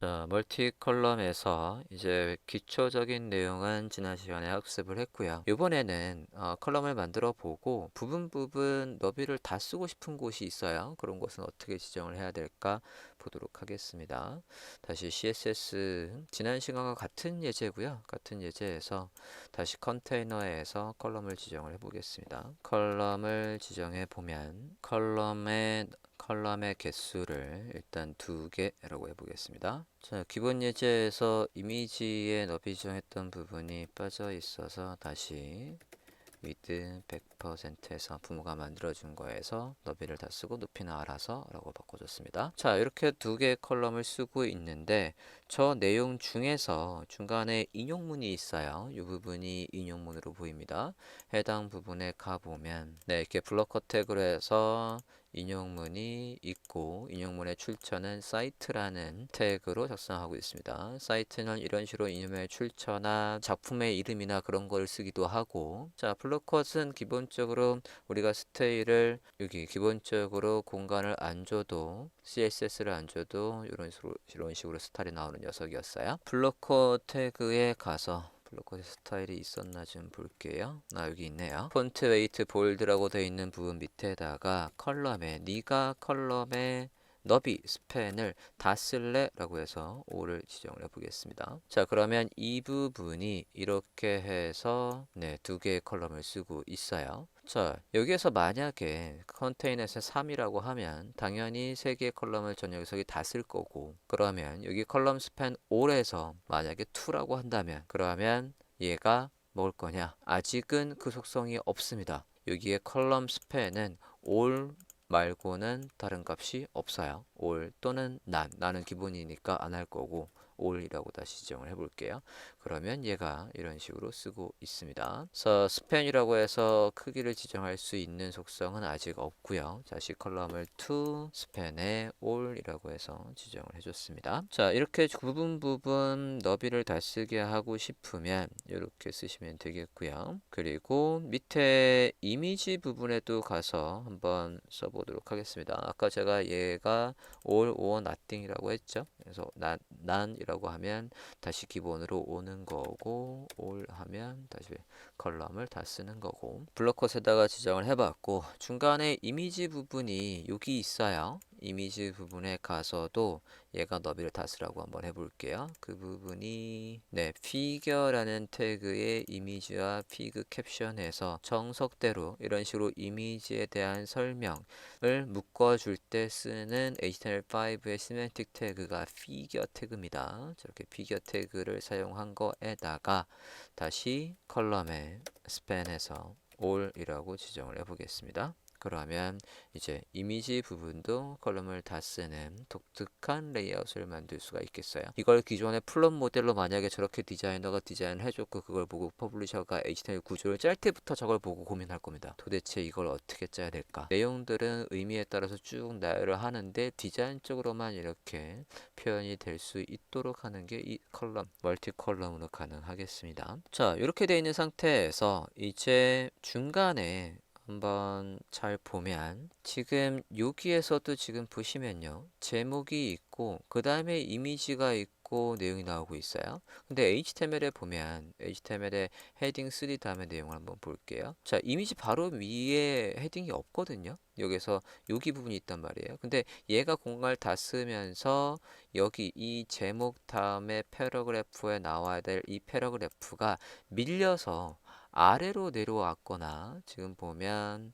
자, 멀티 컬럼에서 이제 기초적인 내용은 지난 시간에 학습을 했고요. 이번에는 컬럼을 만들어 보고 부분 너비를 다 쓰고 싶은 곳이 있어요. 그런 곳은 어떻게 지정을 해야 될까 보도록 하겠습니다. 다시 CSS 지난 시간과 같은 예제고요. 같은 예제에서 다시 컨테이너에서 컬럼을 지정을 해 보겠습니다. 컬럼을 지정해 보면 컬럼의 개수를 일단 2개라고 해보겠습니다. 자, 기본 예제에서 이미지의 너비 지정했던 부분이 빠져 있어서 다시 width 100%에서 부모가 만들어준 거에서 너비를 다 쓰고 높이는 알아서 라고 바꿔줬습니다. 자, 이렇게 2개의 컬럼을 쓰고 있는데 저 내용 중에서 중간에 인용문이 있어요. 이 부분이 인용문으로 보입니다. 해당 부분에 가보면 이렇게 블록 태그로 해서 인용문이 있고 인용문의 출처는 사이트라는 태그로 작성하고 있습니다. 사이트는 이런 식으로 인용문의 출처나 작품의 이름이나 그런 걸 쓰기도 하고, 자, 블록컷은 기본적으로 우리가 스테이를 여기 기본적으로 공간을 안 줘도 CSS를 안 줘도 이런 식으로 스타일이 나오는 녀석이었어요. 블록컷 태그에 가서 블록컷의 스타일이 있었나 좀 볼게요. 여기 있네요. 폰트 웨이트 볼드라고 되어 있는 부분 밑에다가 네가 컬럼에 너비 스팬을 다 쓸래? 라고 해서 5를 지정을 해보겠습니다. 자, 그러면 이 부분이 이렇게 해서 2개의 컬럼을 쓰고 있어요. 자, 여기에서 만약에 컨테이너에서 3이라고 하면 당연히 3개의 컬럼을 전 녀석이 다 쓸 거고, 그러면 여기 컬럼 스팬 5에서 만약에 2라고 한다면 그러면 얘가 먹을 거냐? 아직은 그 속성이 없습니다. 여기에 컬럼 스팬은 all 말고는 다른 값이 없어요. all 또는 none. 나는 기본이니까 안 할 거고 all이라고 다시 지정을 해볼게요. 그러면 얘가 이런 식으로 쓰고 있습니다. 그래서 스팬이라고 해서 크기를 지정할 수 있는 속성은 아직 없고요. 다시 컬럼을 to 스팬에 all이라고 해서 지정을 해줬습니다. 자, 이렇게 부분 너비를 다 쓰게 하고 싶으면 이렇게 쓰시면 되겠고요. 그리고 밑에 이미지 부분에도 가서 한번 써보도록 하겠습니다. 아까 제가 얘가 all or nothing이라고 했죠. 그래서 none이라고 하면 다시 기본으로 오는 거고 all 하면 다시 컬럼을 다 쓰는 거고, 블록컷에다가 지정을 해봤고 중간에 이미지 부분이 여기 있어요. 이미지 부분에 가서도 얘가 너비를 다 쓰라고 한번 해볼게요. 그 부분이 피겨라는 태그의 이미지와 피그 캡션에서 정석대로 이런 식으로 이미지에 대한 설명을 묶어줄 때 쓰는 HTML5의 시멘틱 태그가 피겨 태그입니다. 저렇게 피겨 태그를 사용한 거에다가 다시 컬럼에 스팬에서 all이라고 지정을 해보겠습니다. 그러면 이제 이미지 부분도 컬럼을 다 쓰는 독특한 레이아웃을 만들 수가 있겠어요. 이걸 기존의 플롯 모델로 만약에 저렇게 디자이너가 디자인을 해줬고 그걸 보고 퍼블리셔가 HTML 구조를 짤 때부터 저걸 보고 고민할 겁니다. 도대체 이걸 어떻게 짜야 될까? 내용들은 의미에 따라서 쭉 나열을 하는데 디자인적으로만 이렇게 표현이 될 수 있도록 하는 게 이 컬럼, 멀티 컬럼으로 가능하겠습니다. 자, 이렇게 되어 있는 상태에서 이제 중간에 한번 잘 보면 지금 여기에서도 지금 보시면요, 제목이 있고 그 다음에 이미지가 있고 내용이 나오고 있어요. 근데 HTML에 보면 HTML에 헤딩 3 다음에 내용을 한번 볼게요. 자, 이미지 바로 위에 헤딩이 없거든요. 여기서 여기 부분이 있단 말이에요. 근데 얘가 공간을 다 쓰면서 여기 이 제목 다음에 패러그래프에 나와야 될 이 패러그래프가 밀려서 아래로 내려왔거나 지금 보면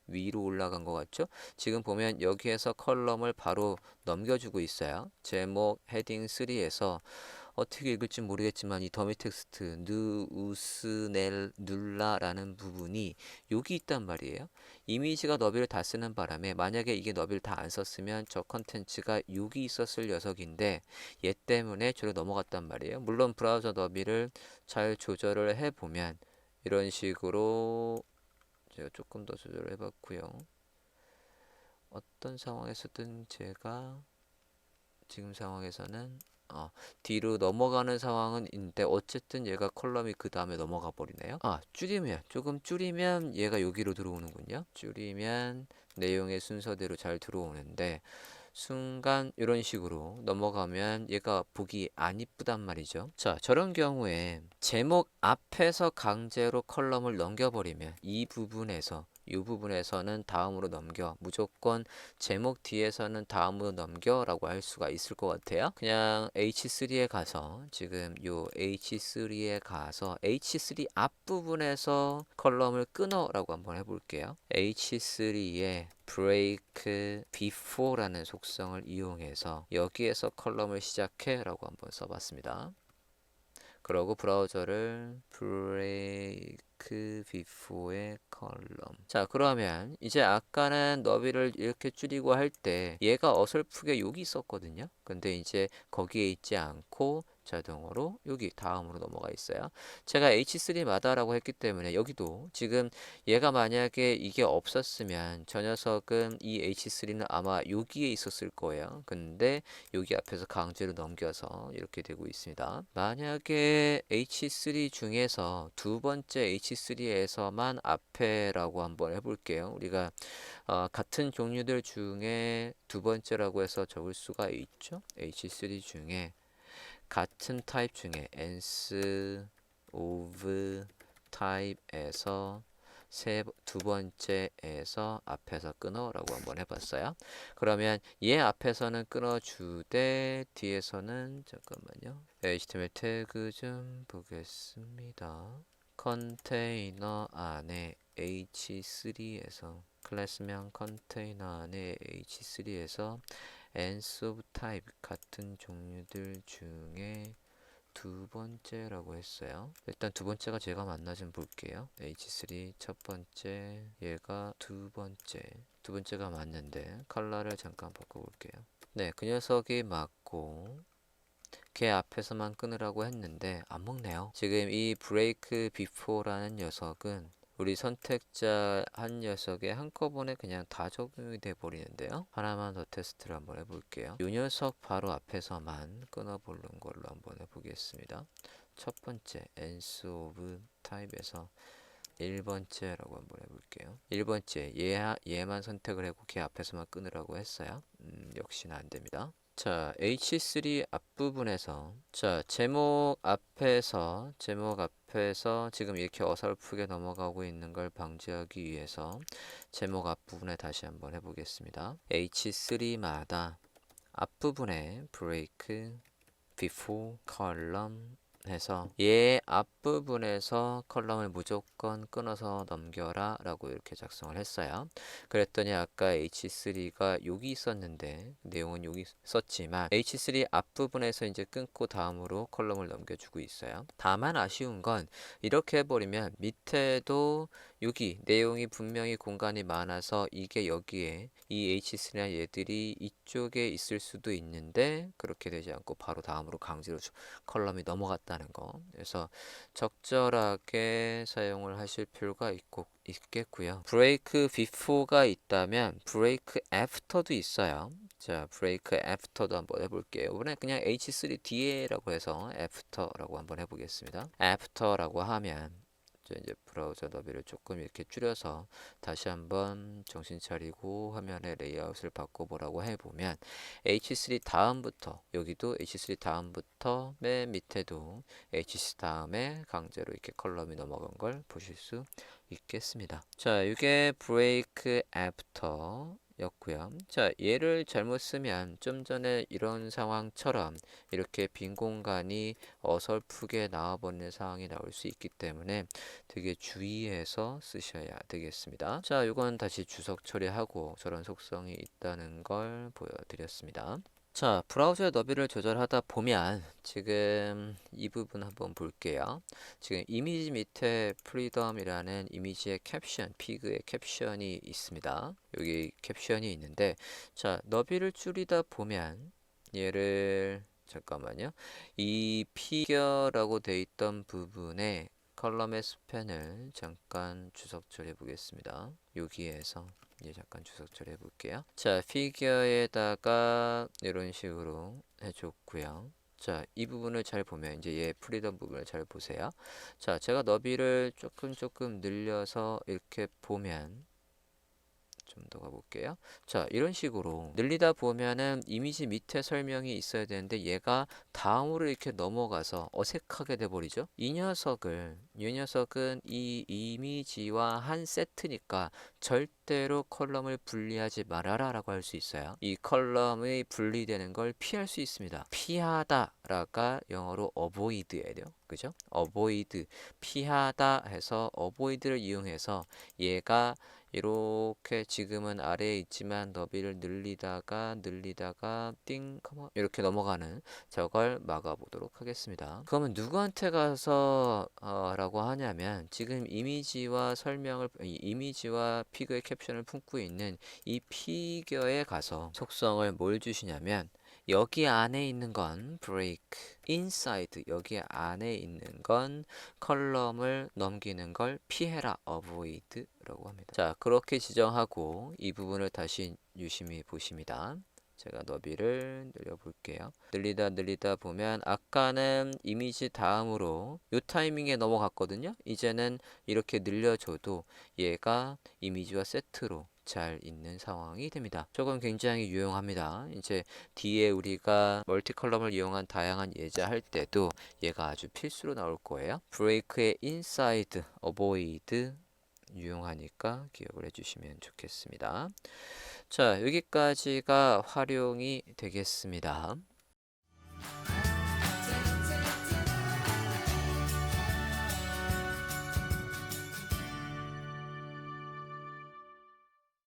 위로 올라간 것 같죠? 지금 보면 여기에서 컬럼을 바로 넘겨주고 있어요. 제목 헤딩 3에서 어떻게 읽을지 모르겠지만 이 더미 텍스트 누우스넬 눌라라는 부분이 여기 있단 말이에요. 이미지가 너비를 다 쓰는 바람에 만약에 이게 너비를 다 안 썼으면 저 컨텐츠가 여기 있었을 녀석인데 얘 때문에 저로 넘어갔단 말이에요. 물론 브라우저 너비를 잘 조절을 해보면 이런 식으로 제가 조금 더 조절을 해봤고요. 어떤 상황에서든 제가 지금 상황에서는 뒤로 넘어가는 상황은 있는데 어쨌든 얘가 컬럼이 그 다음에 넘어가 버리네요. 조금 줄이면 얘가 여기로 들어오는군요. 줄이면 내용의 순서대로 잘 들어오는데 순간 이런 식으로 넘어가면 얘가 보기 안 이쁘단 말이죠. 자, 저런 경우에 제목 앞에서 강제로 컬럼을 넘겨버리면 이 부분에서는 다음으로 넘겨, 무조건 제목 뒤에서는 다음으로 넘겨 라고 할 수가 있을 것 같아요. 그냥 H3에 가서 지금 요 H3에 가서 H3 앞부분에서 컬럼을 끊어 라고 한번 해볼게요. H3에 break before라는 속성을 이용해서 여기에서 컬럼을 시작해 라고 한번 써봤습니다. 그러고 브라우저를 break before의 컬럼. 자, 그러면 이제 아까는 너비를 이렇게 줄이고 할 때 얘가 어설프게 여기 있었거든요. 근데 이제 거기에 있지 않고 자동으로 여기 다음으로 넘어가 있어요. 제가 H3마다라고 했기 때문에 여기도 지금 얘가 만약에 이게 없었으면 저 녀석은 이 H3는 아마 여기에 있었을 거예요. 근데 여기 앞에서 강제로 넘겨서 이렇게 되고 있습니다. 만약에 H3 중에서 두 번째 H3에서만 앞에라고 한번 해볼게요. 우리가 같은 종류들 중에 두 번째라고 해서 적을 수가 있죠. H3 중에 같은 타입 중에 nth of 타입에서 두 번째에서 앞에서 끊어라고 한번 해봤어요. 그러면 얘 앞에서는 끊어주되 뒤에서는 잠깐만요. HTML 태그 좀 보겠습니다. 컨테이너 안에 H3에서 클래스명 컨테이너 안에 H3에서 nth of type 같은 종류들 중에 두 번째라고 했어요. 일단 두 번째가 제가 맞나 좀 볼게요. H3 첫 번째, 얘가 두 번째. 두 번째가 맞는데 컬러를 잠깐 바꿔볼게요. 네, 그 녀석이 맞고 걔 앞에서만 끊으라고 했는데 안 먹네요. 지금 이 break before라는 녀석은 우리 선택자 한 녀석에 한꺼번에 그냥 다 적용이 돼 버리는데요. 하나만 더 테스트를 한번 해볼게요. 이 녀석 바로 앞에서만 끊어보는 걸로 한번 해보겠습니다. 첫 번째 nth of type에서 1번째라고 한번 해볼게요. 1번째 얘만 선택을 하고 걔 앞에서만 끊으라고 했어요. 역시나 안됩니다. 자, H3 앞부분에서 제목 앞에서 지금 이렇게 어설프게 넘어가고 있는 걸 방지하기 위해서 제목 앞부분에 다시 한번 해보겠습니다. H3마다 앞부분에 break, before, column 해서 얘 앞부분에서 컬럼을 무조건 끊어서 넘겨라 라고 이렇게 작성을 했어요. 그랬더니 아까 H3가 여기 있었는데 내용은 여기 썼지만 H3 앞부분에서 이제 끊고 다음으로 컬럼을 넘겨주고 있어요. 다만 아쉬운 건 이렇게 해버리면 밑에도 여기 내용이 분명히 공간이 많아서 이게 여기에 이 H3나 얘들이 이쪽에 있을 수도 있는데 그렇게 되지 않고 바로 다음으로 강제로 컬럼이 넘어갔다는 거. 그래서 적절하게 사용을 하실 필요가 있겠고요. 브레이크 before가 있다면 브레이크 after도 있어요. 자, 브레이크 after도 한번 해볼게요. 이번에 그냥 H3 뒤에라고 해서 after라고 한번 해보겠습니다. after라고 하면 이제 브라우저 너비를 조금 이렇게 줄여서 다시 한번 정신 차리고 화면의 레이아웃을 바꿔보라고 해보면 H3 다음부터 여기도 H3 다음부터 맨 밑에도 H3 다음에 강제로 이렇게 컬럼이 넘어간 걸 보실 수 있겠습니다. 자, 이게 break after 였고요. 자, 얘를 잘못 쓰면 좀 전에 이런 상황처럼 이렇게 빈 공간이 어설프게 나와버리는 상황이 나올 수 있기 때문에 되게 주의해서 쓰셔야 되겠습니다. 자, 이건 다시 주석 처리하고 저런 속성이 있다는 걸 보여드렸습니다. 자, 브라우저의 너비를 조절하다 보면 지금 이 부분 한번 볼게요. 지금 이미지 밑에 프리덤이라는 이미지의 캡션, 피그의 캡션이 있습니다. 여기 캡션이 있는데 자, 너비를 줄이다 보면 얘를 잠깐만요. 이 피겨라고 돼 있던 부분에 컬럼의 스팬을 잠깐 주석 처리해 보겠습니다. 여기에서 이제 잠깐 주석 처리해 볼게요. 자, 피겨에다가 이런 식으로 해줬고요. 자, 이 부분을 잘 보면 이제 얘 프리덤 부분을 잘 보세요. 자, 제가 너비를 조금 늘려서 이렇게 보면 좀 더 가볼게요. 자, 이런 식으로 늘리다 보면은 이미지 밑에 설명이 있어야 되는데 얘가 다음으로 이렇게 넘어가서 어색하게 돼버리죠. 이 녀석은 이 이미지와 한 세트니까 절대로 컬럼을 분리하지 말아라 라고 할 수 있어요. 이 컬럼의 분리되는 걸 피할 수 있습니다. 피하다 라가 영어로 avoid예요. 그죠? avoid, 피하다 해서 avoid를 이용해서 얘가 이렇게 지금은 아래에 있지만 너비를 늘리다가 띵 컴온 이렇게 넘어가는 저걸 막아보도록 하겠습니다. 그러면 누구한테 가서 라고 하냐면 지금 이미지와 피규어의 캡션을 품고 있는 이 피규어에 가서 속성을 뭘 주시냐면 여기 안에 있는 건 break, inside 여기 안에 있는 건 컬럼을 넘기는 걸 피해라, avoid라고 합니다. 자, 그렇게 지정하고 이 부분을 다시 유심히 보십니다. 제가 너비를 늘려볼게요. 늘리다 보면 아까는 이미지 다음으로 이 타이밍에 넘어갔거든요. 이제는 이렇게 늘려줘도 얘가 이미지와 세트로 잘 있는 상황이 됩니다. 저건 굉장히 유용합니다. 이제 뒤에 우리가 멀티 컬럼을 이용한 다양한 예제 할 때도 얘가 아주 필수로 나올 거예요. 브레이크의 inside, avoid 유용하니까 기억을 해주시면 좋겠습니다. 자, 여기까지가 활용이 되겠습니다.